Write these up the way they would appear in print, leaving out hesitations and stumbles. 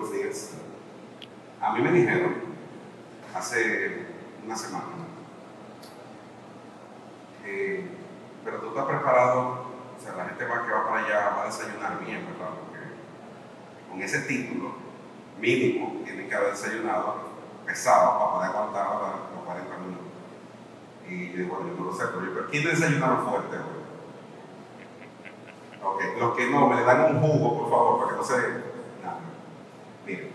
buenos días. A mí me dijeron hace una semana, pero tú estás preparado, o sea, la gente que va para allá va a desayunar bien, ¿verdad? Porque con ese título mínimo tienen que haber desayunado pesado para poder aguantar los 40 minutos. Y yo digo, bueno, yo no lo sé, pero ¿quién desayunaron fuerte hoy? Ok, los que no, me le dan un jugo, por favor, para que no se... Nada. Miren,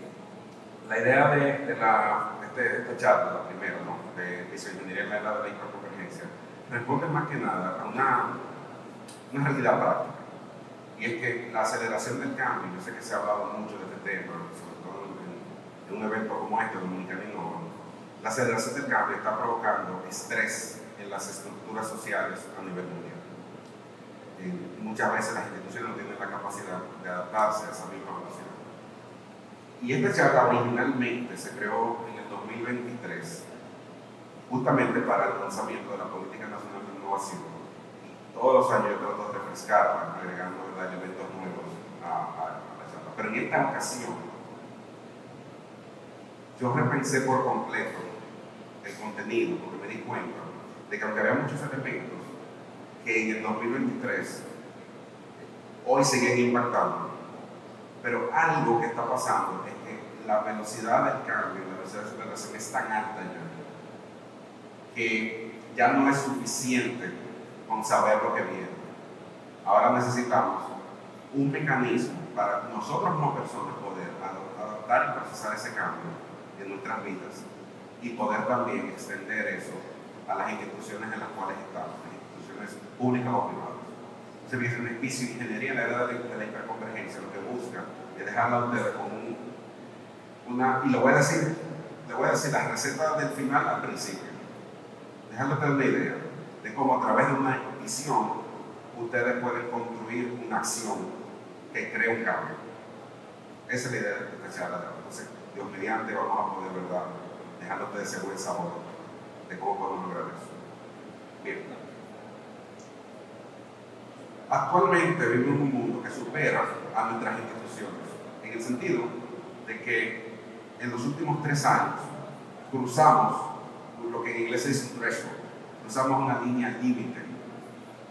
la idea de esta charla, la primera, ¿no? De ingeniería en la era de la hiperconvergencia, responde más que nada a una realidad práctica. Y es que la aceleración del cambio, yo sé que se ha hablado mucho de este tema, sobre todo en un evento como este, Dominicana Innova, la aceleración del cambio está provocando estrés en las estructuras sociales a nivel mundial. Muchas veces las instituciones no tienen la capacidad de adaptarse a esa misma velocidad. Y esta charla originalmente se creó en el 2023, justamente para el lanzamiento de la Política Nacional de Innovación. Y todos los años yo trato de refrescarla, agregando elementos nuevos a la charla. Pero en esta ocasión, yo repensé por completo el contenido, porque me di cuenta de que aunque había muchos elementos que en el 2023 hoy siguen impactando, pero algo que está pasando es que la velocidad del cambio, la velocidad de aceleración es tan alta ya, que ya no es suficiente con saber lo que viene. Ahora necesitamos un mecanismo para nosotros como personas poder adaptar y procesar ese cambio en nuestras vidas y poder también extender eso a las instituciones en las cuales estamos, las instituciones públicas o privadas. Entonces, una especie de ingeniería en la era de la hiperconvergencia, lo que busca es dejarla a ustedes con y le voy a decir la receta del final al principio, dejarle a ustedes una idea de cómo a través de una visión ustedes pueden construir una acción que cree un cambio. Esa es la idea de esta charla de hoy. Entonces, Dios mediante, vamos a poder, ¿verdad?, dejarle a ustedes ese buen sabor de cómo podemos lograr eso. Bien. Actualmente vivimos en un mundo que supera a nuestras instituciones, en el sentido de que en los últimos 3 años cruzamos lo que en inglés se dice un threshold, cruzamos una línea límite.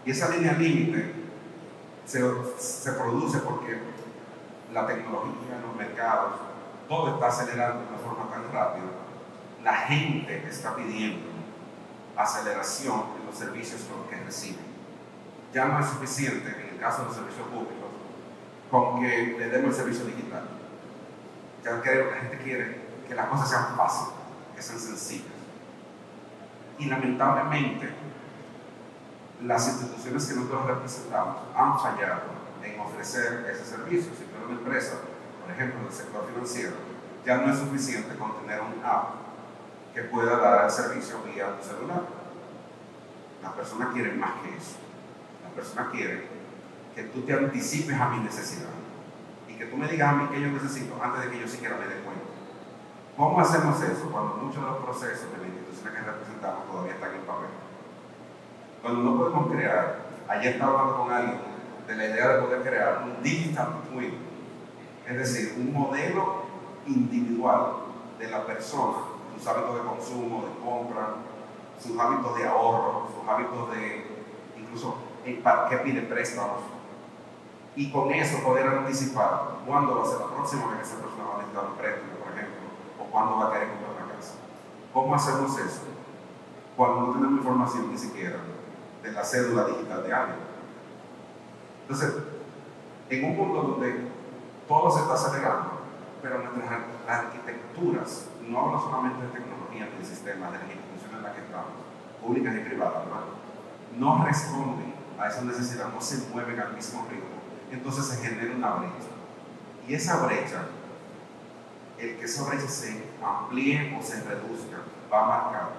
Y esa línea límite se produce porque la tecnología, los mercados, todo está acelerando de una forma tan rápida. La gente está pidiendo aceleración en los servicios que reciben. Ya no es suficiente, en el caso de los servicios públicos, con que le demos el servicio digital. Ya la gente quiere que las cosas sean fáciles, que sean sencillas. Y lamentablemente, las instituciones que nosotros representamos han fallado en ofrecer ese servicio. Si tú eres una empresa, por ejemplo, del sector financiero, ya no es suficiente con tener un app que pueda dar el servicio vía tu celular. Las personas quieren más que eso. La persona quiere que tú te anticipes a mi necesidad y que tú me digas a mí qué yo necesito antes de que yo siquiera me dé cuenta. ¿Cómo hacemos eso cuando muchos de los procesos de las instituciones que representamos todavía están en papel? Cuando no podemos crear, ayer estaba hablando con alguien de la idea de poder crear un digital twin, es decir, un modelo individual de la persona, sus hábitos de consumo, de compra, sus hábitos de ahorro, sus hábitos de incluso para qué pide préstamos, y con eso poder anticipar cuándo va a ser la próxima vez que esa persona va a necesitar un préstamo, por ejemplo, o cuándo va a querer comprar una casa. ¿Cómo hacemos eso? Cuando no tenemos información ni siquiera de la cédula digital de alguien. Entonces, en un mundo donde todo se está acelerando, pero nuestras arquitecturas, no hablo solamente de tecnología ni de sistemas, de las instituciones en las que estamos, públicas y privadas, ¿verdad?, no responden a esa necesidad, no se mueven al mismo ritmo, entonces se genera una brecha. Y esa brecha, el que esa brecha se amplíe o se reduzca, va a marcar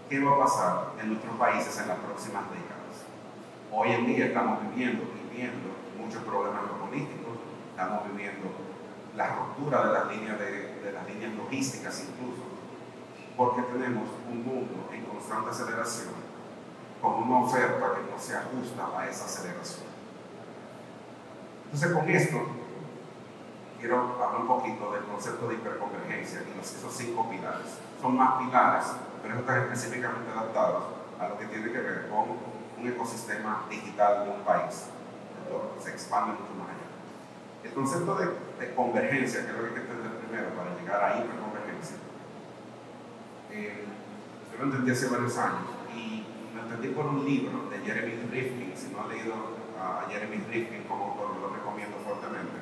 qué va a pasar en nuestros países en las próximas décadas. Hoy en día estamos viviendo muchos problemas geopolíticos, estamos viviendo la ruptura de las líneas logísticas incluso, porque tenemos un mundo en constante aceleración con una oferta que no se ajusta a esa aceleración. Entonces, con esto, quiero hablar un poquito del concepto de hiperconvergencia y esos 5 pilares. Son más pilares, pero están específicamente adaptados a lo que tiene que ver con un ecosistema digital de un país. Entonces, se expande mucho más allá. El concepto de convergencia, que es lo que hay que entender primero para llegar a hiperconvergencia, yo lo entendí hace varios años y lo entendí por un libro de Jeremy Rifkin. Si no han leído a Jeremy Rifkin como autor, lo recomiendo fuertemente.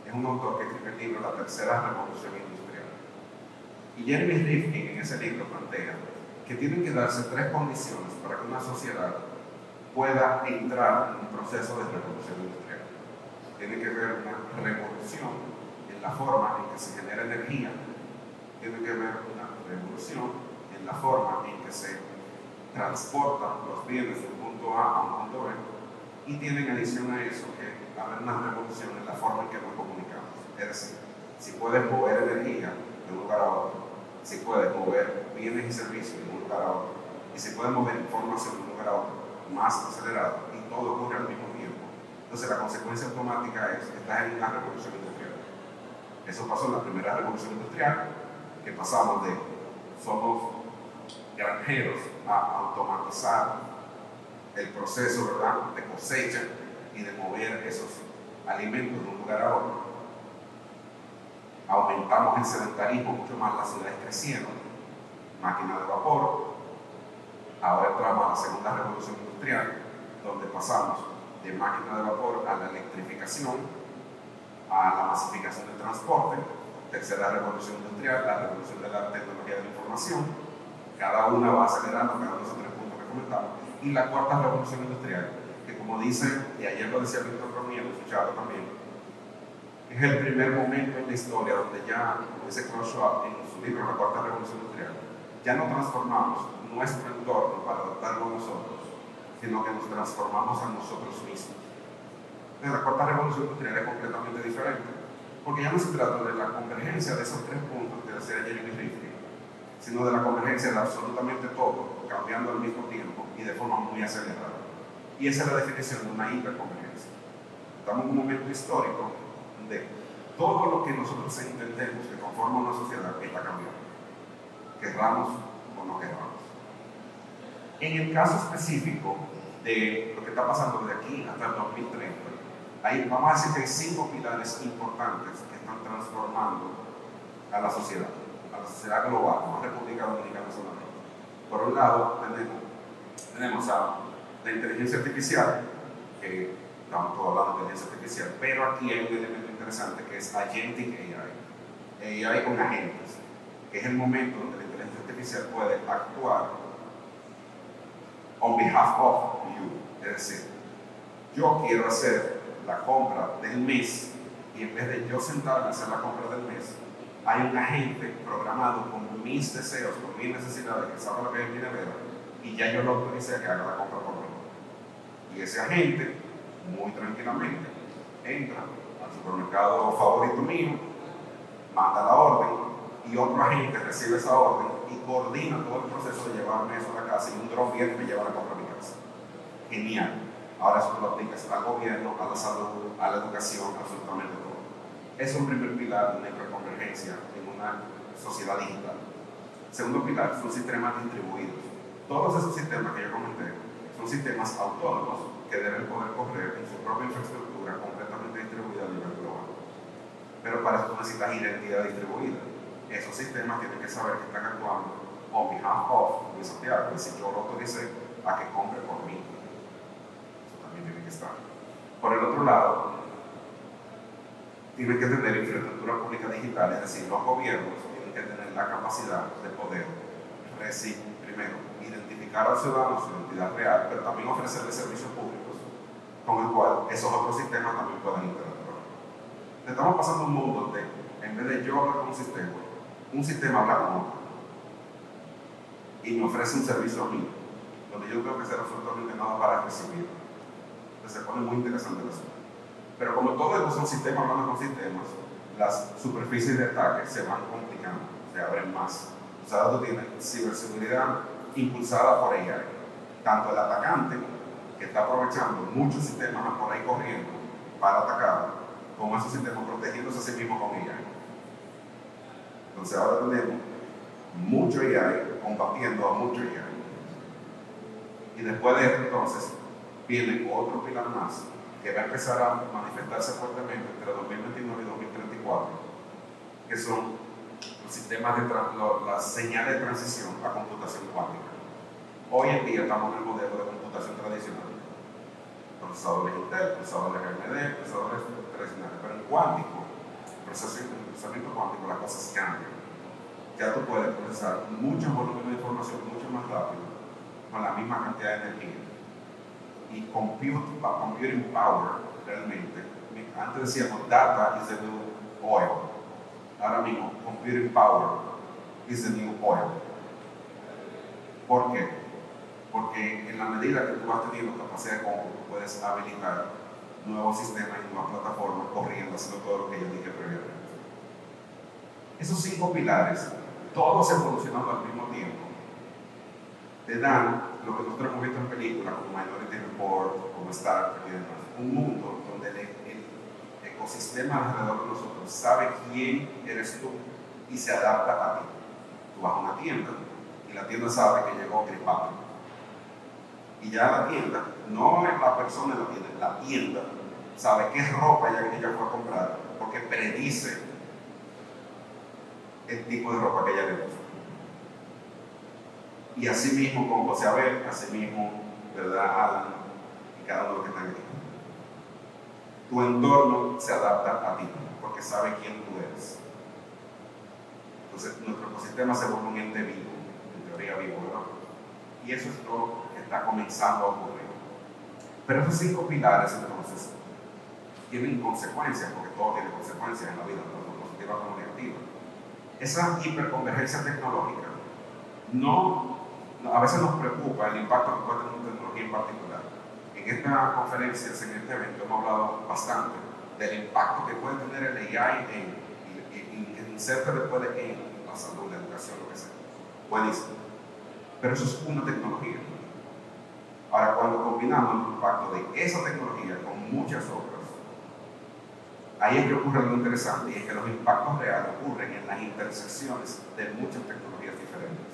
Es un autor que escribe el libro La Tercera Revolución Industrial. Y Jeremy Rifkin en ese libro plantea que tienen que darse 3 condiciones para que una sociedad pueda entrar en un proceso de revolución industrial. Tiene que haber una revolución en la forma en que se genera energía, tiene que haber una revolución en la forma en que se transportan los bienes de un punto A a un punto B, y tiene en adición a eso que haber una revolución en la forma en que nos comunicamos. Es decir, si puedes mover energía de un lugar a otro, si puedes mover bienes y servicios de un lugar a otro, y si puedes mover información de un lugar a otro más acelerado, y todo ocurre al mismo tiempo. Entonces la consecuencia automática es que estás en una revolución industrial. Eso pasó en la primera revolución industrial, que pasamos de somos granjeros a automatizar el proceso, ¿verdad?, de cosecha y de mover esos alimentos de un lugar a otro. Aumentamos el sedentarismo mucho más, las ciudades crecieron, máquinas de vapor. Ahora entramos a la segunda revolución industrial, donde pasamos de máquinas de vapor a la electrificación, a la masificación del transporte. Tercera revolución industrial, la revolución de la tecnología de la información. Cada una va acelerando cada uno de esos 3 puntos que comentamos. Y la cuarta revolución industrial, que como dice, y ayer lo decía Víctor Romero, escuchado también, es el primer momento en la historia donde ya, como dice Klaus Schwab en su libro La Cuarta Revolución Industrial, ya no transformamos nuestro entorno para adaptarlo a nosotros, sino que nos transformamos a nosotros mismos. Entonces, la Cuarta Revolución Industrial es completamente diferente, porque ya no se trata de la convergencia de esos 3 puntos que decía Jeremy Rifkin, sino de la convergencia de absolutamente todo, cambiando al mismo tiempo y de forma muy acelerada. Y esa es la definición de una hiperconvergencia. Estamos en un momento histórico donde todo lo que nosotros intentemos que conforma una sociedad está cambiando, querramos o no querramos. En el caso específico de lo que está pasando de aquí hasta el 2030, ahí vamos a decir que hay 5 pilares importantes que están transformando a la sociedad global, no a República Dominicana solamente. Por un lado, tenemos a la inteligencia artificial, que estamos todos hablando de inteligencia artificial, pero aquí hay un elemento interesante que es Agentic AI con agentes, que es el momento donde la inteligencia artificial puede actuar on behalf of you. Es decir, yo quiero hacer la compra del mes y en vez de yo sentarme a hacer la compra del mes, hay un agente programado con mis deseos, con mis necesidades, que sabe lo que es mi nevera, y ya yo lo autoricé a que haga la compra por mí. Y ese agente, muy tranquilamente, entra al supermercado favorito mío, manda la orden, y otro agente recibe esa orden y coordina todo el proceso de llevarme eso a la casa, y un dron viene y me lleva la compra a mi casa. Genial. Ahora eso lo aplicas al gobierno, a la salud, a la educación, absolutamente todo. Es un primer pilar de una hiperconvergencia en una sociedad digital. Segundo pilar son sistemas distribuidos. Todos esos sistemas que yo comenté son sistemas autónomos que deben poder correr en su propia infraestructura completamente distribuida a nivel global. Pero para eso necesitas identidad distribuida. Esos sistemas tienen que saber que están actuando on behalf of Luis Santiago, es decir, yo lo autoricé a que compre por mí. Eso también tiene que estar. Por el otro lado, tienen que tener infraestructura pública digital, es decir, los gobiernos tienen que tener la capacidad de poder primero, identificar al ciudadano su identidad real, pero también ofrecerle servicios públicos con el cual esos otros sistemas también puedan interactuar. Estamos pasando un mundo donde, en vez de yo hablar con un sistema habla con otro y me ofrece un servicio a mí, donde yo tengo que hacer absolutamente nada para recibirlo. Entonces se pone muy interesante el asunto. Pero como todos estos son sistemas hablando con sistemas, las superficies de ataque se van complicando, se abren más. O sea, tú tienes ciberseguridad impulsada por AI. Tanto el atacante, que está aprovechando muchos sistemas por ahí corriendo para atacar, con esos sistemas protegiéndose a sí mismos con AI. Entonces ahora tenemos mucho AI combatiendo a mucho AI. Y después de esto entonces viene otro pilar más que va a empezar a manifestarse fuertemente entre 2029 y 2034, que son los sistemas las señales de transición a computación cuántica. Hoy en día estamos en el modelo de computación tradicional, procesadores Intel, procesadores AMD, procesadores tradicionales, pero en cuántico, procesamiento cuántico, las cosas cambian. Ya tú puedes procesar muchos volúmenes de información mucho más rápido con la misma cantidad de energía. Y computing power, realmente, antes decíamos data is the new oil. Ahora mismo, computing power is the new oil. ¿Por qué? Porque en la medida que tú vas teniendo capacidad de cómputo, puedes habilitar nuevos sistemas y nuevas plataformas corriendo, haciendo todo lo que yo dije previamente. Esos 5 pilares, todos evolucionando al mismo tiempo, te dan lo que nosotros hemos visto en películas como Minority Report, como Star Trek y demás, un mundo donde el ecosistema alrededor de nosotros sabe quién eres tú y se adapta a ti. Tú vas a una tienda y la tienda sabe que llegó Chris Patrick. Y ya la tienda, no es la persona en la tienda sabe qué ropa ella fue a comprar porque predice el tipo de ropa que ella le gusta. Y así mismo con José Abel, así mismo, ¿verdad? Alan y cada uno de los que están aquí. Tu entorno se adapta a ti porque sabe quién tú eres. Entonces, nuestro ecosistema se vuelve un ente vivo, en teoría vivo, ¿verdad? Y eso es todo que está comenzando a ocurrir. Pero esos 5 pilares, entonces, tienen consecuencias, porque todo tiene consecuencias en la vida, tanto positiva como negativa. Esa hiperconvergencia tecnológica a veces nos preocupa el impacto que puede tener una tecnología en particular. En esta conferencia, en este evento, hemos hablado bastante del impacto que puede tener el AI en inserta después en la salud, la educación, lo que sea. Buenísimo. Pero eso es una tecnología. Ahora, cuando combinamos el impacto de esa tecnología con muchas otras, ahí es que ocurre lo interesante, y es que los impactos reales ocurren en las intersecciones de muchas tecnologías diferentes.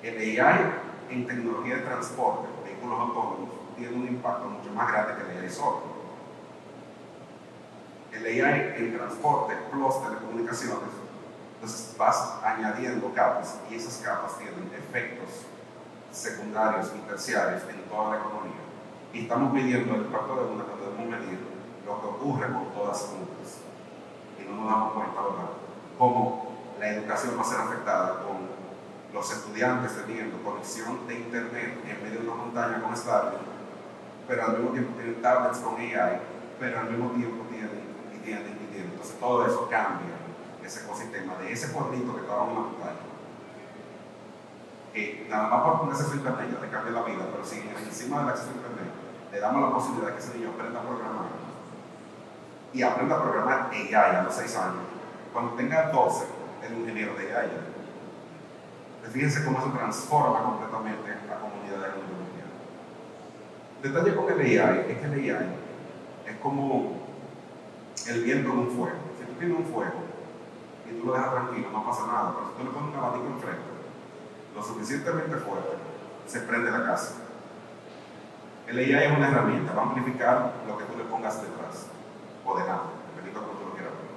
El AI en tecnología de transporte, vehículos autónomos, tiene un impacto mucho más grande que el AI solo. El AI en transporte plus telecomunicaciones, entonces vas añadiendo capas y esas capas tienen efectos secundarios y terciarios en toda la economía. Y estamos midiendo el impacto de una cuando debemos medir lo que ocurre con todas juntas. Y no nos damos cuenta, ¿verdad?, cómo la educación va a ser afectada con los estudiantes teniendo conexión de internet en medio de una montaña con Starlink, pero al mismo tiempo tienen tablets con AI, pero al mismo tiempo tienen. Entonces todo eso cambia ese ecosistema de ese pueblito que estaba en una montaña. Que nada más por poner acceso a internet ya te cambia la vida, pero si encima del acceso a internet le damos la posibilidad de que ese niño aprenda a programar y aprenda a programar AI a los 6 años, cuando tenga 12 es un ingeniero de AI. Fíjense cómo se transforma completamente la comunidad de la tecnología. El detalle con el AI es que el AI es como el viento en un fuego. Si tú tienes un fuego y tú lo dejas tranquilo, no pasa nada, pero si tú le pones un abanico enfrente, lo suficientemente fuerte, se prende la casa. El AI es una herramienta, va a amplificar lo que tú le pongas detrás o delante, dependiendo de cómo tú lo quieras ver.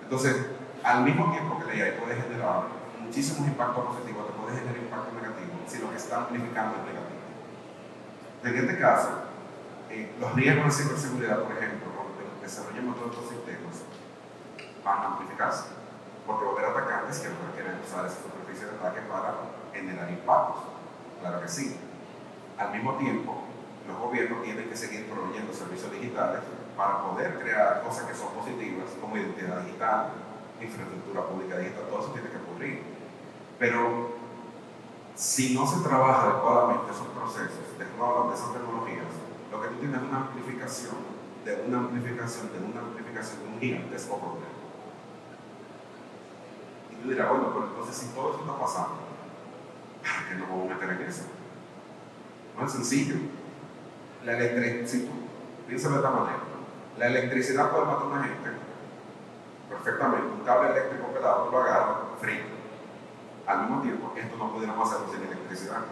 Entonces, al mismo tiempo que el AI puede generar muchísimos impactos positivos, te puede generar impactos negativos si lo que está amplificando es negativo. En este caso, los riesgos de ciberseguridad, por ejemplo, cuando desarrollemos todos estos sistemas, van a amplificarse, porque va a haber atacantes que van a querer usar esa superficie de ataque para generar impactos. Claro que sí. Al mismo tiempo, los gobiernos tienen que seguir proveyendo servicios digitales para poder crear cosas que son positivas, como identidad digital, infraestructura pública digital, todo eso tiene que ocurrir. Pero si no se trabaja adecuadamente esos procesos de esas tecnologías, lo que tú tienes es una amplificación de un gigantesco problema. Y tú dirás, bueno, pero entonces si todo eso está pasando, ¿para qué nos vamos a meter en eso? No es sencillo. La electricidad, piénsalo de esta manera. La electricidad puede matar a una gente perfectamente. Un cable eléctrico pelado lo agarra frío. Al mismo tiempo, esto no pudiéramos hacerlo sin electricidad.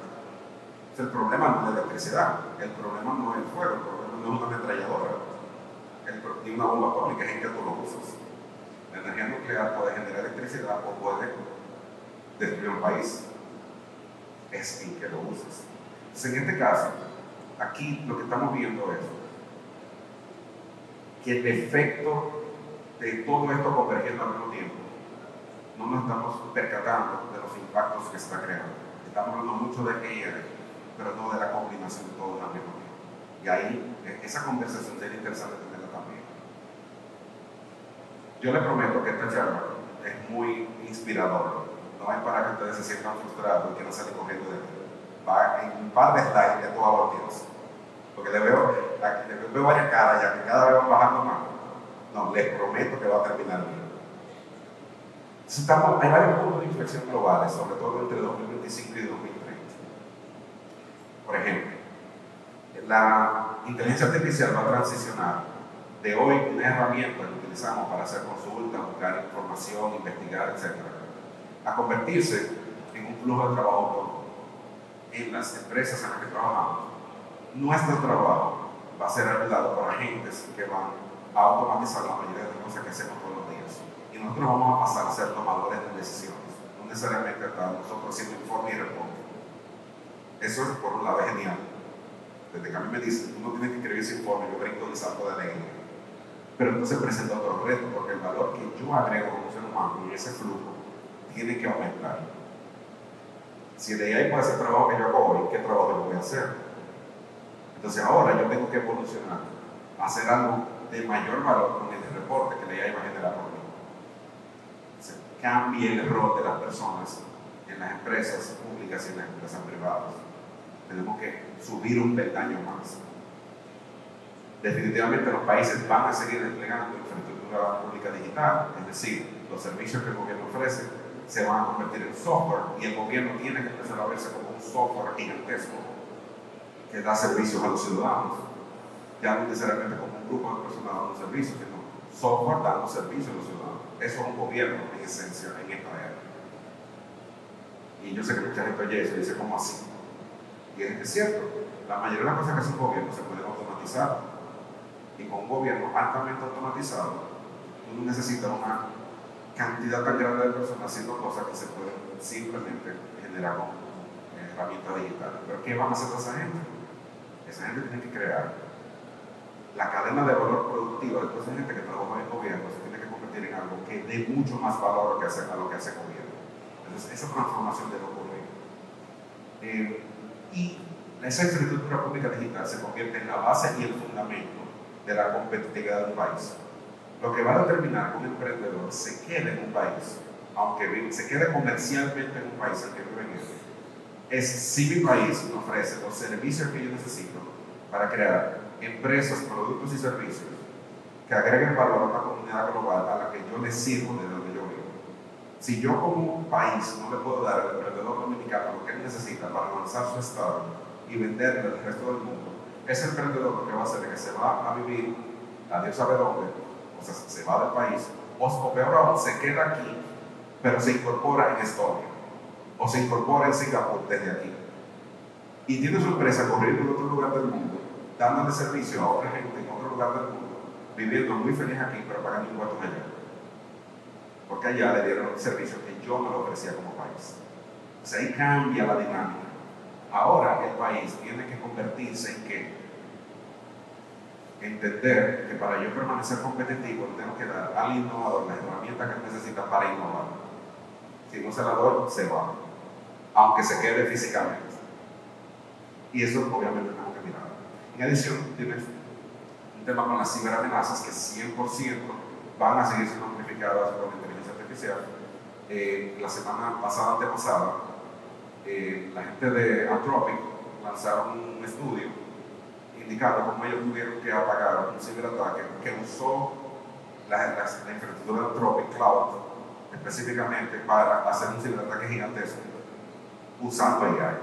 Entonces, el problema no es la electricidad, el problema no es el fuego, el problema no es una ametralladora, ni una bomba atómica, es en que tú lo usas. La energía nuclear puede generar electricidad o puede destruir un país. Es en que lo usas. Entonces, en este caso, aquí lo que estamos viendo es que el efecto de todo esto convergiendo al mismo tiempo, no nos estamos percatando de los impactos que está creando. Estamos hablando mucho de AI, pero no de la combinación de todo al mismo tiempo. Y ahí, esa conversación sería interesante tenerla también. Yo les prometo que esta charla es muy inspiradora. No es para que ustedes se sientan frustrados y que no salen corriendo de aquí. Va en un par de slides de todos los días. Porque le veo varias caras ya, que cada vez van bajando más. No, les prometo que va a terminar bien. Hay varios puntos de inflexión globales, sobre todo entre 2025 y 2030. Por ejemplo, la inteligencia artificial va a transicionar de hoy una herramienta que utilizamos para hacer consultas, buscar información, investigar, etc., a convertirse en un flujo de trabajo autónomo. En las empresas en las que trabajamos, nuestro trabajo va a ser ayudado por agentes que van a automatizar la mayoría de las cosas que hacemos todos los días. Y nosotros vamos a pasar a ser tomadores de decisiones, no necesariamente estar nosotros haciendo informe y reporte. Eso es, por un lado, es genial. Desde que a mí me dicen, tú no tienes que escribir ese informe, yo brinco un salto de alegría. Pero entonces presenta otro reto, porque el valor que yo agrego como ser humano y ese flujo tiene que aumentar. Si de ahí puede ser trabajo que yo hago hoy, ¿qué trabajo yo voy a hacer? Entonces ahora yo tengo que evolucionar, hacer algo de mayor valor con el reporte que la AI va a generar por mí. Se cambie el rol de las personas en las empresas públicas y en las empresas privadas. Tenemos que subir un peldaño más. Definitivamente los países van a seguir desplegando infraestructura pública digital, es decir, los servicios que el gobierno ofrece se van a convertir en software y el gobierno tiene que empezar a verse como un software gigantesco que da servicios a los ciudadanos, ya no necesariamente como un grupo de personas dando servicios, sino software dando servicios a los ciudadanos. Eso es un gobierno en esencia en esta era. Y yo sé que mucha gente oye eso y dice, ¿cómo así? Y es cierto, la mayoría de las cosas que hace un gobierno se pueden automatizar. Y con un gobierno altamente automatizado, uno necesita una cantidad tan grande de personas haciendo cosas que se pueden simplemente generar con herramientas digitales. Pero ¿qué van a hacer esa gente? Esa gente tiene que crear la cadena de valor productiva de toda esa gente que trabaja en el gobierno, se tiene que convertir en algo que dé mucho más valor a lo que hace el gobierno. Entonces, esa transformación debe ocurrir. Y esa infraestructura pública digital se convierte en la base y el fundamento de la competitividad de un país. Lo que va a determinar que un emprendedor se quede en un país, aunque se quede comercialmente en un país al que vive en él, es si mi país me ofrece los servicios que yo necesito para crear empresas, productos y servicios que agreguen valor a una comunidad global a la que yo le sirvo desde donde yo vivo. Si yo como país no le puedo dar al emprendedor dominicano lo que él necesita para lanzar su estado y venderle al resto del mundo, ese emprendedor lo que va a hacer es que se va a vivir a Dios sabe dónde, o sea, se va del país, o peor aún, se queda aquí, pero se incorpora en Estonia, o se incorpora en Singapur desde aquí. Y tiene su empresa corriendo en otro lugar del mundo, dándole servicio a otra gente en otro lugar del mundo, viviendo muy feliz aquí, pero pagando impuestos allá. Porque allá le dieron el servicio que yo me lo ofrecía como país. O sea, ahí cambia la dinámica. Ahora el país tiene que convertirse en que entender que para yo permanecer competitivo le tengo que dar al innovador las herramientas que necesita para innovar. Si no se la doy, se va, aunque se quede físicamente. Y eso obviamente tengo que mirar. En adición, tienes un tema con las ciberamenazas que 100% van a seguir siendo amplificadas por la inteligencia artificial. La semana pasada, antepasada, la gente de Anthropic lanzaron un estudio indicando cómo ellos tuvieron que apagar un ciberataque que usó la infraestructura de Anthropic Cloud específicamente para hacer un ciberataque gigantesco usando AI.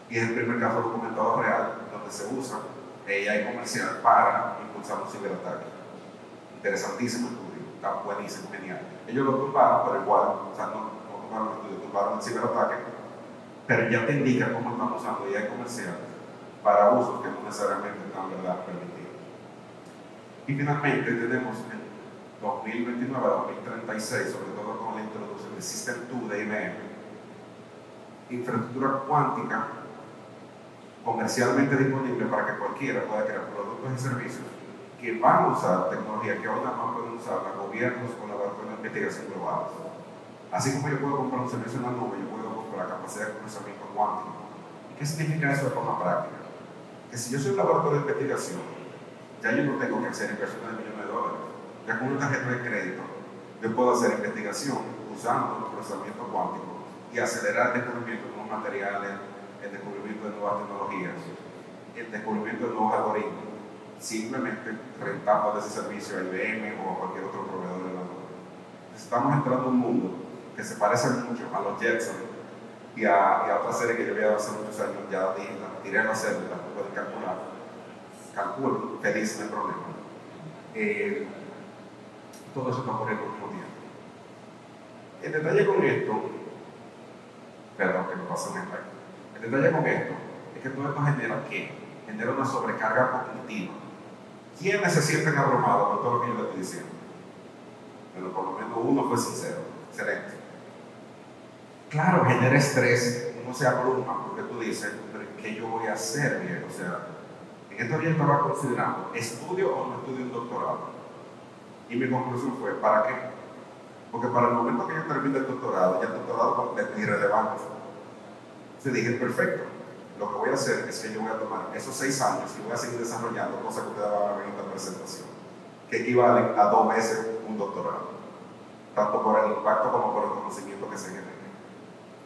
Y es el primer caso documentado real donde se usa AI comercial para impulsar un ciberataque. Interesantísimo estudio, está buenísimo, genial. Ellos lo tumbaron, pero igual, o sea, no tumbaron el estudio, tumbaron el ciberataque, pero ya te indica cómo estamos usando AI comercial para usos que no necesariamente están, ¿verdad?, permitidos. Y finalmente tenemos en 2029 a 2036, sobre todo con la introducción del System 2 de IBM, infraestructura cuántica comercialmente disponible para que cualquiera pueda crear productos y servicios que van a usar tecnología que ahora más pueden usar los gobiernos con laboratorios de investigación globales. Así como yo puedo comprar un servicio en la nube, yo puedo comprar la capacidad de procesamiento cuántico. ¿Y qué significa eso de forma práctica? Que si yo soy un laboratorio de investigación, ya yo no tengo que hacer inversiones de millones de dólares. Ya con una tarjeta de crédito, yo puedo hacer investigación usando el procesamiento cuántico y acelerar el descubrimiento de nuevos materiales, el descubrimiento de nuevas tecnologías, el descubrimiento de nuevos algoritmos, simplemente rentando ese servicio a IBM o a cualquier otro proveedor de la nube. Estamos entrando en un mundo que se parece mucho a los Jetson y a otra serie que yo había hace muchos años, ya tiré la célula, pueden calculo, feliz, no hay problema. Todo eso está ocurriendo al mismo tiempo. El detalle con esto, perdón que me pasa en el detalle con esto es que todo esto genera ¿qué? Genera una sobrecarga cognitiva. ¿Quiénes se sienten abrumados por todo lo que yo les estoy diciendo? Pero por lo menos uno fue sincero. Excelente. Claro, genera estrés, uno se abruma porque tú dices, pero ¿qué yo voy a hacer, bien? O sea, en estos días estaba considerando, ¿estudio o no estudio un doctorado? Y mi conclusión fue, ¿para qué? Porque para el momento que yo termine el doctorado, ya el doctorado es irrelevante. Entonces dije, perfecto, lo que voy a hacer es que yo voy a tomar esos 6 años y voy a seguir desarrollando cosas que ustedes van a ver en esta presentación, que equivalen a 2 veces un doctorado, tanto por el impacto como por el conocimiento que se genere.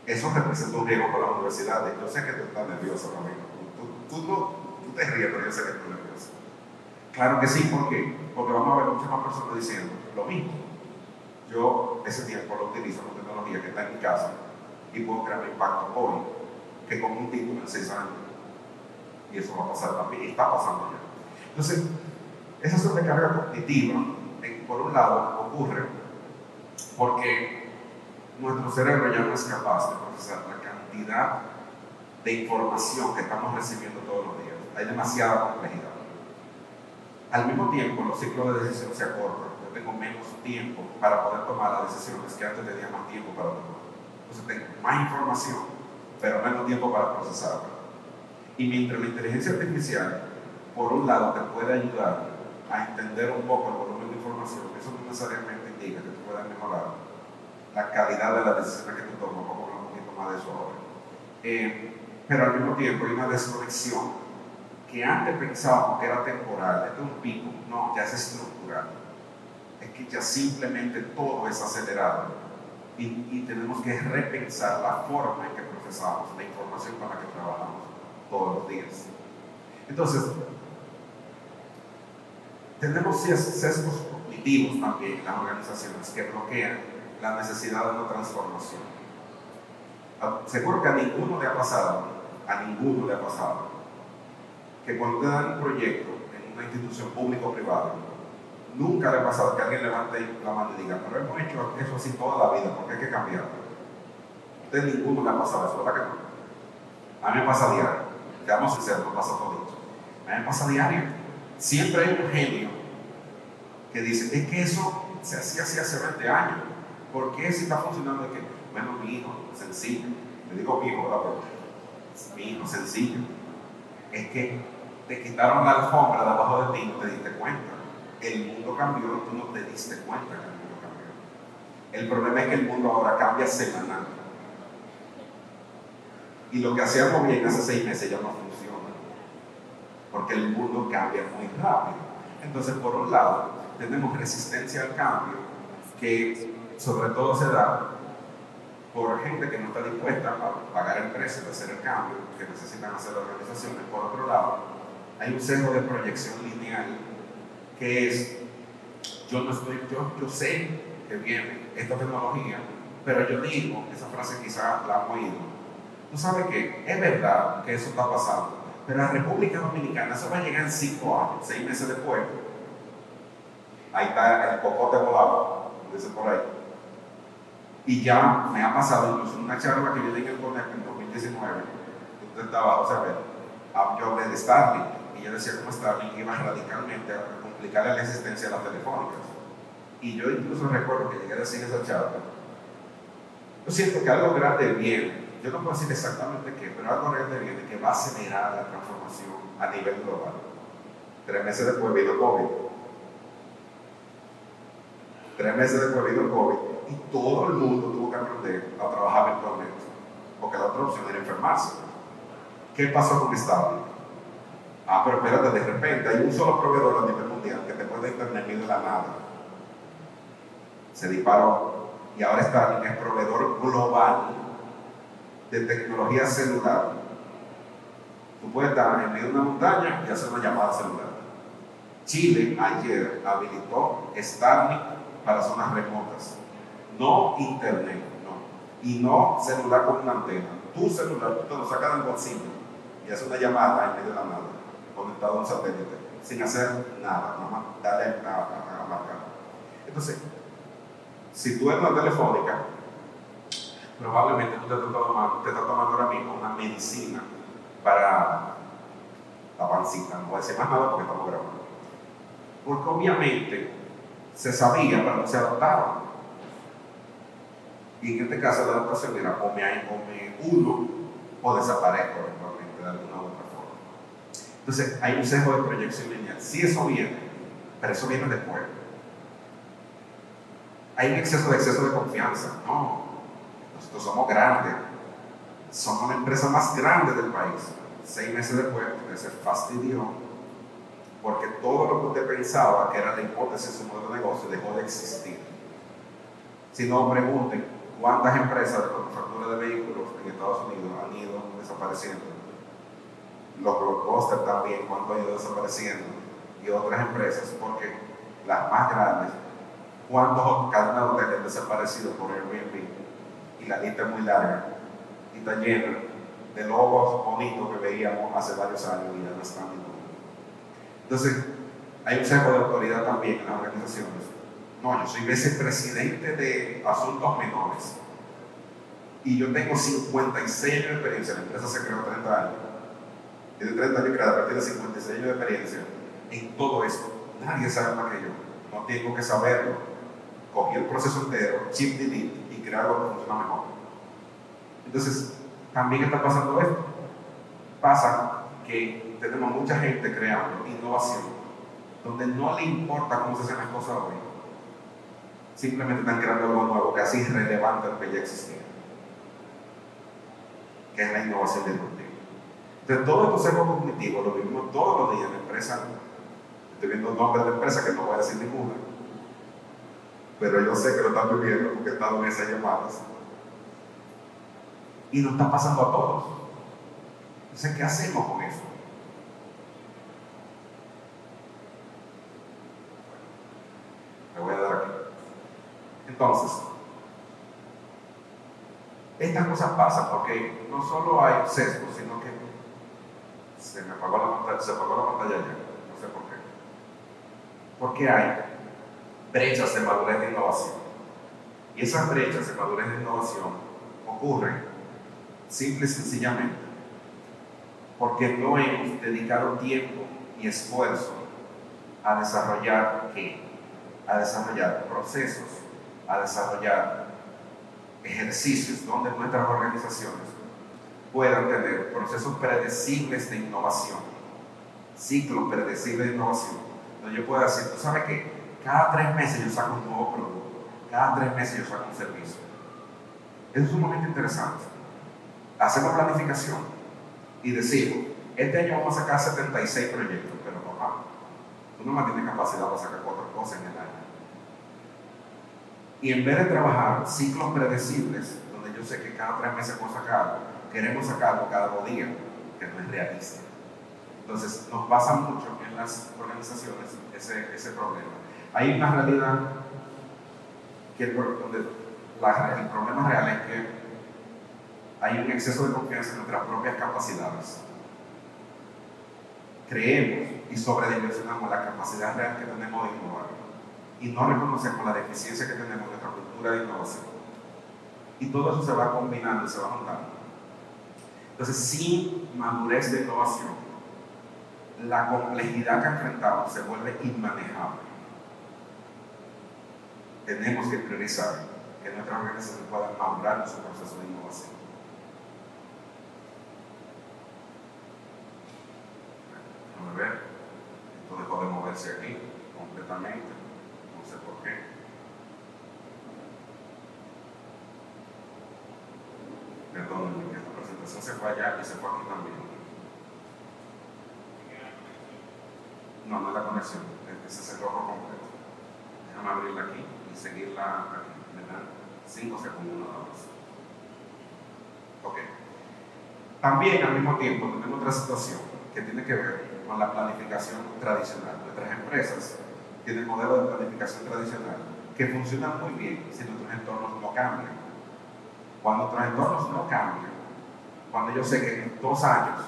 Eso representa un riesgo para las universidades. Yo sé que tú estás nervioso, amigo. Tú te ríes, pero yo sé que estás nervioso. Claro que sí, ¿por qué? Porque vamos a ver muchas más personas diciendo lo mismo. Yo ese tiempo lo utilizo con tecnología que está en mi casa y puedo crear un impacto hoy que con un título en 6 años. Y eso va a pasar también, y está pasando ya. Entonces, esa sobrecarga cognitiva, por un lado, ocurre porque nuestro cerebro ya no es capaz de procesar la cantidad de información que estamos recibiendo todos los días. Hay demasiada complejidad. Al mismo tiempo, los ciclos de decisión se acortan. Yo tengo menos tiempo para poder tomar las decisiones que antes tenía más tiempo para tomar. Entonces tengo más información, pero menos tiempo para procesarla. Y mientras la inteligencia artificial, por un lado, te puede ayudar a entender un poco el volumen de información, eso no necesariamente indica que tú puedas mejorar la calidad de las decisiones que tú tomas. Vamos a hablar un poquito más de eso ahora. Pero al mismo tiempo hay una desconexión que antes pensábamos que era temporal, esto es un pico, no, ya es estructural. Es que ya simplemente todo es acelerado y tenemos que repensar la forma en que procesamos la información con la que trabajamos todos los días. Entonces, tenemos sesgos cognitivos también en las organizaciones que bloquean la necesidad de una transformación. Seguro que a ninguno le ha pasado, que cuando te dan un proyecto en una institución pública o privada, nunca le ha pasado que alguien levante la mano y diga, pero hemos hecho eso así toda la vida, porque hay que cambiarlo. A usted ninguno le ha pasado eso, ¿verdad que no? A mí me pasa diario, seamos sinceros, no pasa todo esto. A mí me pasa diario. Siempre hay un genio que dice, es que eso se hacía así hace 20 años. ¿Por qué si está funcionando? Es que, bueno, mi hijo, sencillo. Le digo mi hijo, ¿verdad? Pero mi hijo, sencillo. Es que te quitaron la alfombra de abajo de ti y no te diste cuenta. El mundo cambió y tú no te diste cuenta que el mundo cambió. El problema es que el mundo ahora cambia semanal. Y lo que hacíamos bien hace 6 meses ya no funciona. Porque el mundo cambia muy rápido. Entonces, por un lado, tenemos resistencia al cambio, que sobre todo se da por gente que no está dispuesta a pagar el precio de hacer el cambio que necesitan hacer las organizaciones. Por otro lado, hay un sesgo de proyección lineal que es, yo sé que viene esta tecnología, pero yo digo, esa frase quizás la han oído, tú sabes que es verdad que eso está pasando, Pero a República Dominicana eso va a llegar en 5 años, 6 meses después. Ahí está el cocote volado, como dice por ahí. Y ya me ha pasado, incluso en una charla que yo di en el CONEP en 2019, usted estaba, José yo hablé de Starlink, y yo decía cómo Starlink iba radicalmente a complicarle la existencia de las telefónicas. Y yo incluso recuerdo que llegué a decir esa charla. Yo siento que algo grande viene, yo no puedo decir exactamente qué, pero algo grande viene que va a acelerar la transformación a nivel global. 3 meses después vino COVID. 3 meses después vino COVID y todo el mundo tuvo que aprender a trabajar virtualmente, porque la otra opción era enfermarse. ¿Qué pasó con Starlink? Pero espérate, de repente hay un solo proveedor a nivel mundial que te puede internet de la nada. Se disparó y ahora Starlink es proveedor global de tecnología celular. Tú puedes estar en medio de una montaña y hacer una llamada celular. Chile ayer habilitó Starlink para zonas remotas. No internet, no. Y no celular con una antena. Tu celular, tú te lo sacas del bolsillo y haces una llamada en medio de la nada, conectado a un satélite, sin hacer nada, nada más darle a marcar. Entonces, si tú eres una telefónica, probablemente tú te estás tomando ahora mismo una medicina para la pancita. No voy a decir más nada porque estamos grabando. Porque obviamente se sabía, pero no se adaptaron. Y en este caso la adaptación era o me uno o desaparezco eventualmente de alguna u otra forma. Entonces hay un sesgo de proyección lineal. Sí, eso viene, pero eso viene después. Hay un exceso de confianza. No, nosotros somos grandes. Somos la empresa más grande del país. 6 meses después, usted se fastidió porque todo lo que usted pensaba que era la hipótesis de su modelo de negocio dejó de existir. Si no, pregunten cuántas empresas de manufactura de vehículos en Estados Unidos han ido desapareciendo. Los blockbusters también, cuánto han ido desapareciendo. Y otras empresas, porque las más grandes, cuántos cadenas de hoteles han desaparecido por Airbnb. Y la lista es muy larga. Y está llena de logos bonitos que veíamos hace varios años y ya no están ninguno. Entonces, hay un sesgo de autoridad también en las organizaciones. No, yo soy vicepresidente de asuntos menores y yo tengo 56 años de experiencia. La empresa se creó 30 años. Tiene 30 años creada, pero tiene 56 años de experiencia en todo esto. Nadie sabe más que yo. No tengo que saberlo. Cogí el proceso entero, chip delete y crear algo que funciona mejor. Entonces, también está pasando esto. Pasa que tenemos mucha gente creando innovación, donde no le importa cómo se hacen las cosas hoy. Simplemente están creando algo nuevo, casi irrelevante a lo que ya existía, que es la innovación disruptiva. Entonces, todos estos sesgos cognitivos lo vivimos todos los días en la empresa. Estoy viendo nombres de empresas que no voy a decir ninguna, pero yo sé que lo están viviendo porque he estado en esas llamadas. Y nos está pasando a todos. Entonces, ¿qué hacemos con eso? Me voy a dar aquí. Entonces, estas cosas pasan porque no solo hay sesgos, sino que se apagó la pantalla ya, no sé por qué. Porque hay brechas de madurez de innovación. Y esas brechas de madurez de innovación ocurren simple y sencillamente porque no hemos dedicado tiempo y esfuerzo a desarrollar ¿qué? A desarrollar procesos, a desarrollar ejercicios donde nuestras organizaciones puedan tener procesos predecibles de innovación, ciclos predecibles de innovación, donde yo pueda decir, tú sabes que cada 3 meses yo saco un nuevo producto, cada 3 meses yo saco un servicio. Eso es sumamente interesante. Hacemos planificación y decimos, este año vamos a sacar 76 proyectos, pero papá, tú no más tienes capacidad para sacar 4 cosas en el año. Y en vez de trabajar ciclos predecibles, donde yo sé que cada 3 meses puedo sacarlo, queremos sacarlo cada 2 días, que no es realista. Entonces, nos pasa mucho en las organizaciones ese problema. Hay una realidad que el problema real es que hay un exceso de confianza en nuestras propias capacidades. creemos y sobredimensionamos la capacidad real que tenemos de innovar y no reconocemos la deficiencia que tenemos en nuestra cultura de innovación. Y todo eso se va combinando y se va juntando. Entonces, sin madurez de innovación, la complejidad que enfrentamos se vuelve inmanejable. Tenemos que priorizar que nuestras organizaciones puedan madurar en su proceso de innovación. Vamos a ver, esto dejó de moverse aquí completamente, no sé por qué. Perdónenme, que esta presentación se fue allá y se fue aquí también. No, no es la conexión, se cerró por completo. Déjame abrirla aquí y seguirla aquí, me dan 5 segundos nada más. Ok. También al mismo tiempo tenemos otra situación que tiene que ver con la planificación tradicional. Nuestras empresas tienen modelos de planificación tradicional que funcionan muy bien si nuestros entornos no cambian. Cuando nuestros entornos no cambian, cuando yo sé que en 2 años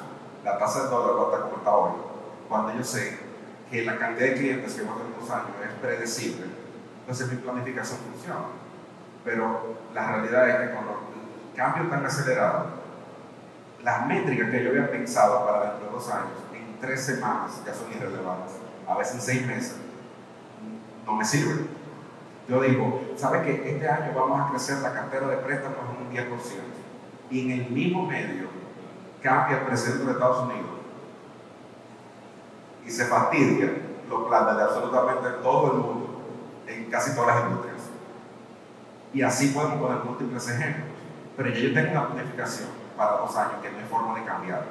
la tasa de dólar va a estar como está hoy, cuando yo sé que la cantidad de clientes que voy a tener en 2 años es predecible, entonces mi planificación funciona. Pero la realidad es que con el cambio tan acelerado, las métricas que yo había pensado para dentro de 2 años, en 3 semanas ya son irrelevantes, a veces en 6 meses, no me sirven. Yo digo, ¿sabe que este año vamos a crecer la cartera de préstamos en un 10%? Y en el mismo medio cambia el presidente de Estados Unidos y se fastidia los planes de absolutamente todo el mundo en casi todas las industrias. Y así podemos poner múltiples ejemplos. Pero yo tengo una planificación para 2 años que no hay forma de cambiarla.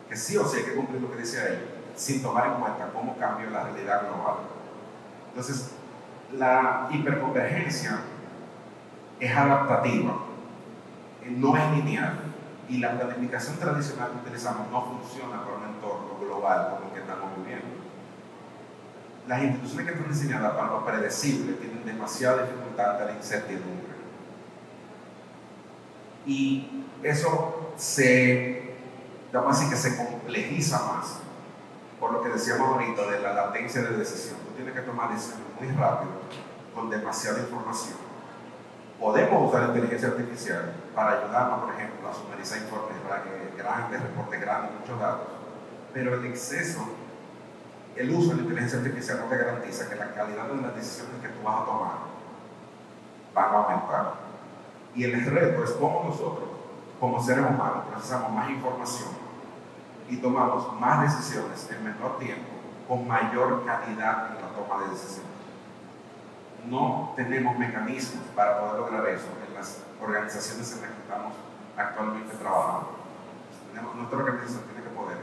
Que sí o sí hay que cumplir lo que dice ahí, sin tomar en cuenta cómo cambió la realidad global. Entonces, la hiperconvergencia es adaptativa, no es lineal, y la planificación tradicional que utilizamos no funciona para un entorno global como el que estamos viviendo. Las instituciones que están diseñadas para lo predecible tienen demasiada dificultad ante la incertidumbre. Y eso vamos a decir que se complejiza más por lo que decíamos ahorita de la latencia de decisión. Tú tienes que tomar decisiones muy rápido, con demasiada información. Podemos usar la inteligencia artificial para ayudarnos, por ejemplo, a sumarizar informes grandes, reportes grandes, muchos datos, pero el exceso, el uso de la inteligencia artificial no te garantiza que la calidad de las decisiones que tú vas a tomar van a aumentar. Y el reto es cómo nosotros, como seres humanos, procesamos más información y tomamos más decisiones en menor tiempo, con mayor calidad en la toma de decisiones. No tenemos mecanismos para poder lograr eso en las organizaciones en las que estamos actualmente trabajando. Nuestra organización tiene que poder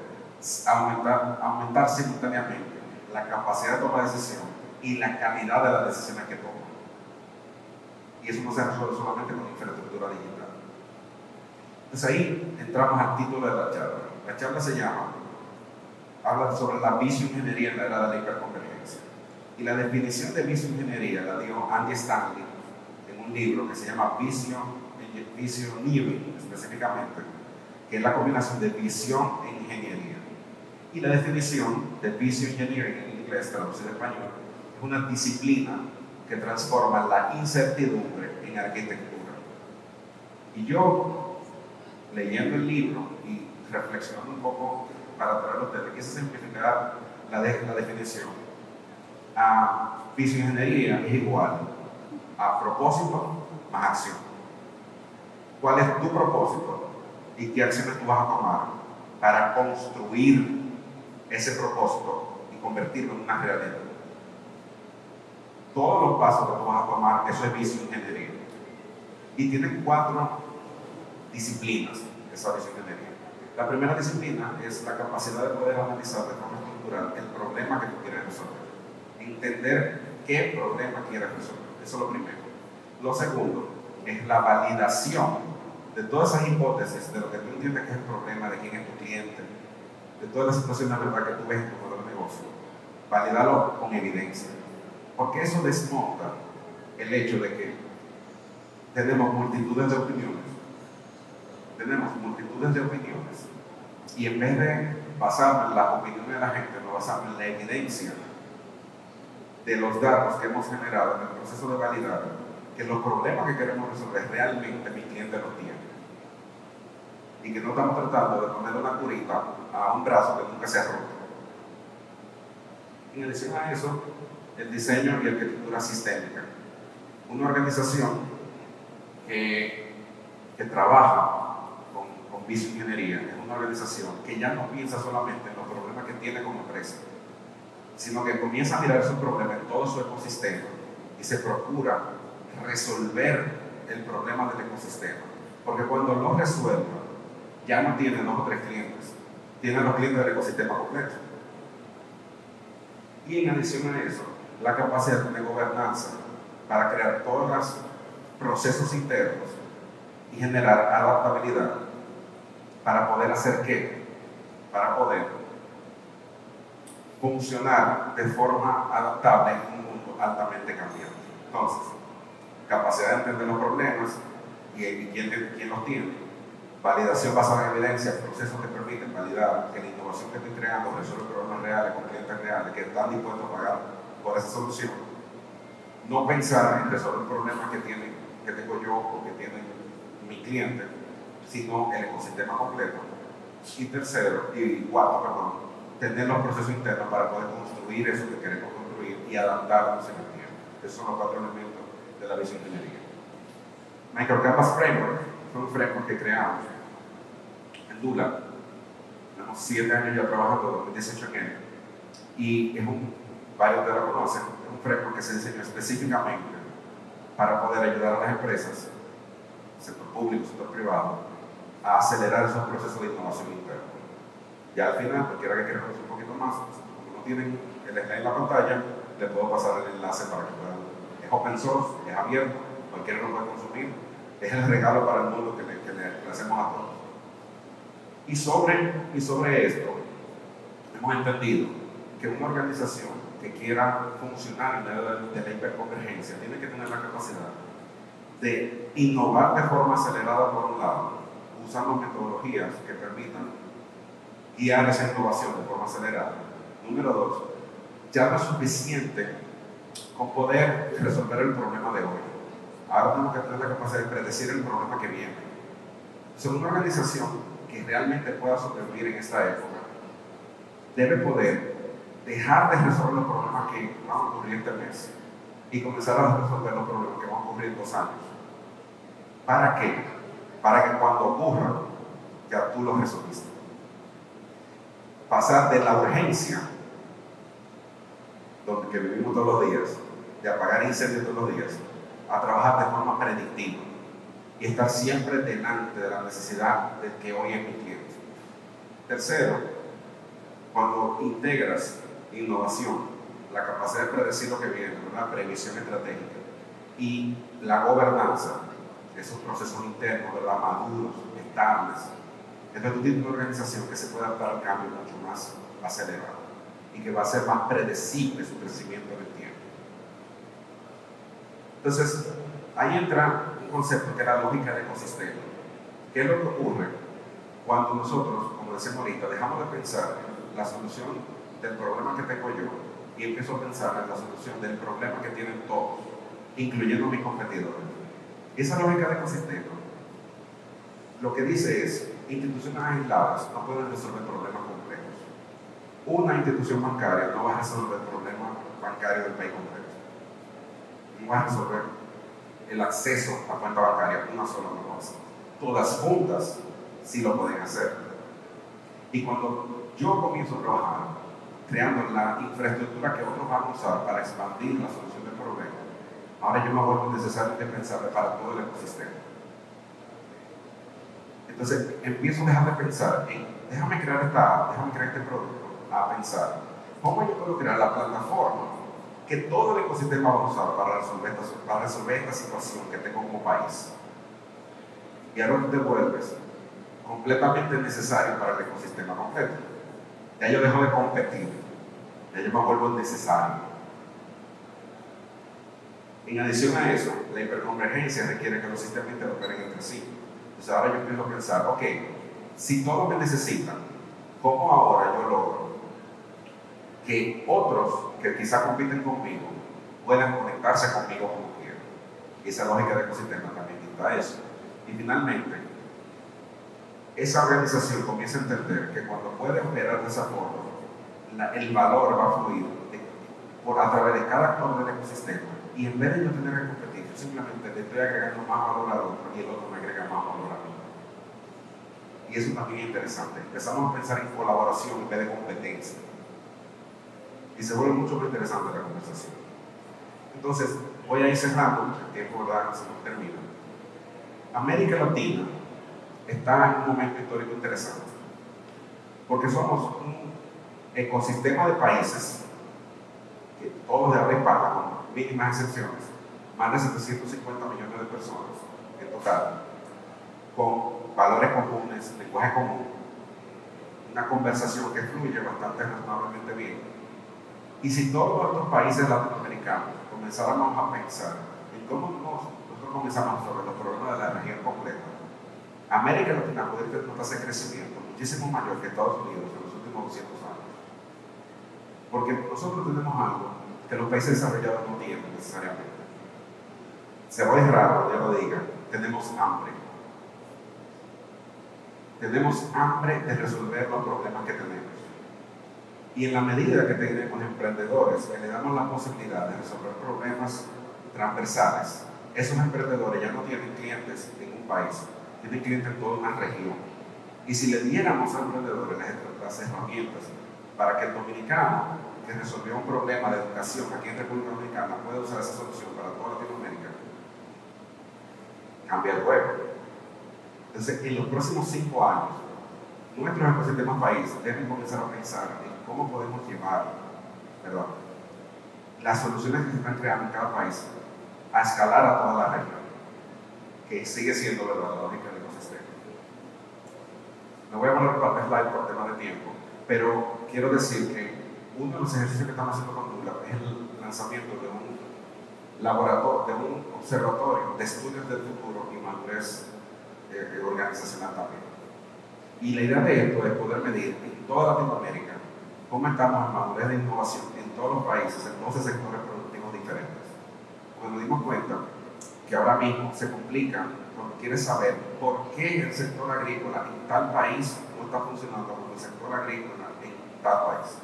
aumentar simultáneamente la capacidad de toma de decisión y la calidad de las decisiones que toma. Y eso no se resuelve solamente con infraestructura digital. Entonces ahí entramos al título de la charla. La charla habla sobre la visioingeniería en la era de la hiperconvergencia. Y la definición de visioingeniería la dio Andy Stanley en un libro que se llama Visioneering, específicamente, que es la combinación de visión e ingeniería. Y la definición de visioengineering en inglés, traducido al español, es una disciplina que transforma la incertidumbre en arquitectura. Y yo, leyendo el libro y reflexionando un poco para traerlo a ustedes, quise simplificar la definición. Visioingeniería es igual a propósito más acción. ¿Cuál es tu propósito y qué acciones tú vas a tomar para construir ese propósito y convertirlo en una realidad? Todos los pasos que tú vas a tomar, eso es visioingeniería. Y tienen 4 disciplinas esa visioingeniería. La primera disciplina es la capacidad de poder analizar de forma estructural el problema que tú quieres resolver. Entender qué problema quieres resolver. Eso es lo primero. Lo segundo es la validación de todas esas hipótesis de lo que tú entiendes que es el problema, de quién es tu cliente, de todas las situaciones de verdad que tú ves en tu modelo de negocio. Validarlo con evidencia. Porque eso desmonta el hecho de que tenemos multitudes de opiniones. Y en vez de basarme en las opiniones de la gente, no basarme en la evidencia de los datos que hemos generado en el proceso de validar que los problemas que queremos resolver realmente mi cliente los tiene. Y que no estamos tratando de poner una curita a un brazo que nunca se ha roto. En adición a eso, el diseño y arquitectura sistémica. Una organización que trabaja con bioingeniería es una organización que ya no piensa solamente en los problemas que tiene como empresa, sino que comienza a mirar esos problemas en todo su ecosistema y se procura resolver el problema del ecosistema. Porque cuando lo resuelva, ya no tiene 2 o 3 clientes, tiene los clientes del ecosistema completo. Y en adición a eso, la capacidad de gobernanza para crear todos los procesos internos y generar adaptabilidad para poder hacer qué? Para poder funcionar de forma adaptable en un mundo altamente cambiante. Entonces, capacidad de entender los problemas y quién los tiene. Validación basada en evidencia, procesos que permiten validar que la innovación que estoy creando resuelve problemas reales con clientes reales que están dispuestos a pagar por esa solución. No pensar en resolver problemas que tengo yo o que tiene mi cliente, sino el ecosistema completo. Y cuarto, tener los procesos internos para poder construir eso que queremos construir y adaptarnos en el tiempo. Esos son los 4 elementos de la bioingeniería. Microcampus Framework fue un framework que creamos en Dula. Tenemos 7 años ya trabajando, 2018 en él. Y varios de lo conocen, es un framework que se diseñó específicamente para poder ayudar a las empresas, sector público, sector privado, a acelerar esos procesos de innovación interna. Ya al final, cualquiera que quiera conocer un poquito más, como no tienen el slide en la pantalla, le puedo pasar el enlace para que puedan. Es open source, es abierto, cualquiera lo puede consumir, es el regalo para el mundo que le hacemos a todos. Y sobre esto, hemos entendido que una organización que quiera funcionar en medio de la hiperconvergencia tiene que tener la capacidad de innovar de forma acelerada por un lado, usando metodologías que permitan guiar esa innovación de forma acelerada. Número 2, ya no es suficiente con poder resolver el problema de hoy. Ahora tenemos que tener la capacidad de predecir el problema que viene. Entonces, una organización que realmente pueda sobrevivir en esta época debe poder dejar de resolver los problemas que van a ocurrir este mes y comenzar a resolver los problemas que van a ocurrir en 2 años. ¿Para qué? Para que cuando ocurra, ya tú los resolviste. Pasar de la urgencia, donde que vivimos todos los días, de apagar incendios todos los días, a trabajar de forma predictiva y estar siempre delante de la necesidad de que hoy es mi cliente. Tercero, cuando integras innovación, la capacidad de predecir lo que viene, la previsión estratégica y la gobernanza, esos procesos internos, ¿verdad? Maduros, estables. Entonces tú tienes una organización que se puede adaptar al cambio mucho más acelerado y que va a ser más predecible su crecimiento en el tiempo. Entonces, ahí entra un concepto que es la lógica del ecosistema. ¿Qué es lo que ocurre cuando nosotros, como decíamos ahorita, dejamos de pensar en la solución del problema que tengo yo y empiezo a pensar en la solución del problema que tienen todos, incluyendo mis competidores? Esa lógica de ecosistema lo que dice es, instituciones aisladas no pueden resolver problemas complejos. Una institución bancaria no va a resolver el problema bancario del país completo. No va a resolver el acceso a cuenta bancaria una sola cosa. Todas juntas sí lo pueden hacer. Y cuando yo comienzo a trabajar creando la infraestructura que otros van a usar para expandir la solución del problema, ahora yo me vuelvo necesario de pensar para todo el ecosistema. Entonces empiezo a dejar de pensar en déjame crear esta app, déjame crear este producto, a pensar cómo yo puedo crear la plataforma que todo el ecosistema va a usar para resolver esta situación que tengo como país. Y ahora te vuelves completamente necesario para el ecosistema completo. Ya yo dejo de competir, ya yo me vuelvo necesario. En adición a eso, la hiperconvergencia requiere que los sistemas interoperen entre sí. Entonces ahora yo empiezo a pensar, ok, si todos me necesitan, cómo ahora yo logro que otros que quizá compiten conmigo puedan conectarse conmigo como quiero. Y esa lógica de ecosistema también quita eso. Y finalmente, esa organización comienza a entender que cuando puede operar de esa forma, el valor va a fluir a través de cada actor del ecosistema. Y en vez de yo tener que competir, yo simplemente le estoy agregando más valor al otro y el otro me agrega más valor a mí. Y eso también es interesante. Empezamos a pensar en colaboración en vez de competencia. Y se vuelve mucho más interesante la conversación. Entonces, voy a ir cerrando, el tiempo se nos termina. América Latina está en un momento histórico interesante, porque somos un ecosistema de países, que todos de habla hispana, con mínimas excepciones, más de 750 millones de personas en total, con valores comunes, lenguaje común, una conversación que fluye bastante razonablemente bien. Y si todos estos países latinoamericanos comenzáramos a pensar en cómo nosotros comenzamos sobre los problemas de la región completa, América Latina puede tener una tasa de crecimiento muchísimo mayor que Estados Unidos en los últimos 200 años. Porque nosotros tenemos algo que los países desarrollados no tienen necesariamente. Se va a ir raro, ya lo diga, tenemos hambre. Tenemos hambre de resolver los problemas que tenemos. Y en la medida que tenemos emprendedores que le damos la posibilidad de resolver problemas transversales, esos emprendedores ya no tienen clientes en un país, tienen clientes en toda una región. Y si le diéramos a emprendedores las herramientas para que el dominicano que resolvió un problema de educación aquí en República Dominicana pueda usar esa solución para toda Latinoamérica, cambia el juego. Entonces, en los próximos 5 años, nuestros ecosistemas países deben comenzar a pensar en cómo podemos llevar, las soluciones que se están creando en cada país a escalar a toda la región, que sigue siendo la lógica del ecosistema. No voy a poner parte slide por tema de tiempo, pero quiero decir que uno de los ejercicios que estamos haciendo con Dula es el lanzamiento de un laboratorio, de un observatorio de estudios del futuro y madurez organizacional también. Y la idea de esto es poder medir en toda Latinoamérica cómo estamos en madurez de innovación en todos los países, en 12 sectores productivos diferentes. Porque nos dimos cuenta que ahora mismo se complica cuando quieres saber por qué el sector agrícola en tal país no está funcionando como el sector agrícola en tal país.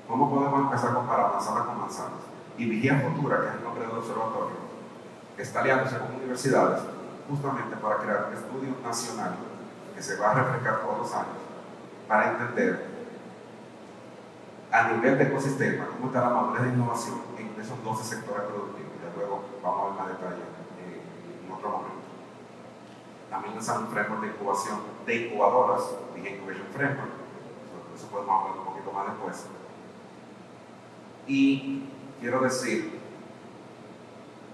¿Cómo podemos empezar a comparar manzanas con manzanas? Y Vigía Futura, que es el nombre del observatorio, que está aliándose con universidades justamente para crear un estudio nacional que se va a refrescar todos los años para entender a nivel de ecosistema cómo está la madurez de innovación en esos 12 sectores productivos. Ya luego vamos a ver más detalle en otro momento. También lanzamos un framework de incubación de incubadoras, Vigía Incubation Framework, eso podemos hablar un poquito más después. Y quiero decir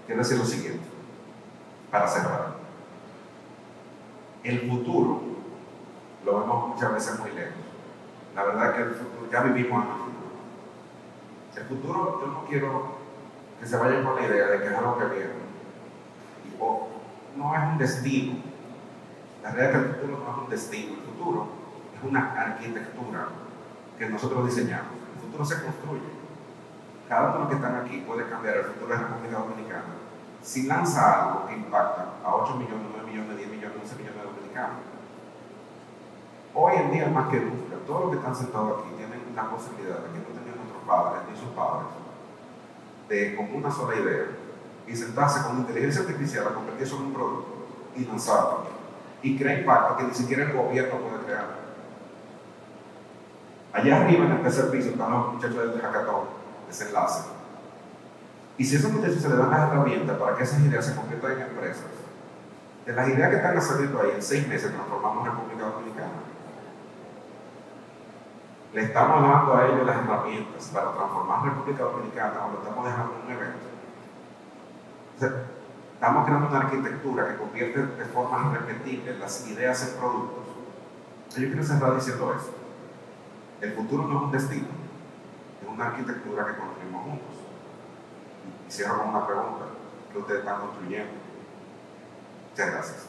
lo siguiente, para cerrar. El futuro lo vemos muchas veces muy lejos. La verdad es que el futuro, ya vivimos en el futuro. El futuro, yo no quiero que se vayan con la idea de que es algo que viene. No es un destino. La realidad es que el futuro no es un destino. El futuro es una arquitectura que nosotros diseñamos. El futuro se construye. Cada uno que están aquí puede cambiar el futuro de la República Dominicana si lanza algo que impacta a 8 millones, 9 millones, 10 millones, 11 millones de dominicanos. Hoy en día, más que nunca, todos los que están sentados aquí tienen la posibilidad de que no tenían nuestros padres ni sus padres, de con una sola idea y sentarse con inteligencia artificial a convertirse en un producto y lanzarlo y crear impacto que ni siquiera el gobierno puede crear. Allá arriba en el tercer piso están los muchachos del hackathon, desenlace. Y si a esos muchachos se les dan las herramientas para que esas ideas se conviertan en empresas, de las ideas que están saliendo ahí, en 6 meses transformamos República Dominicana. Le estamos dando a ellos las herramientas para transformar República Dominicana o lo estamos dejando en un evento. O sea, estamos creando una arquitectura que convierte de forma repetible las ideas en productos. Yo quiero cerrar diciendo esto. El futuro no es un destino, es una arquitectura que construimos juntos. Y cierro con una pregunta: ¿qué ustedes están construyendo? Muchas gracias.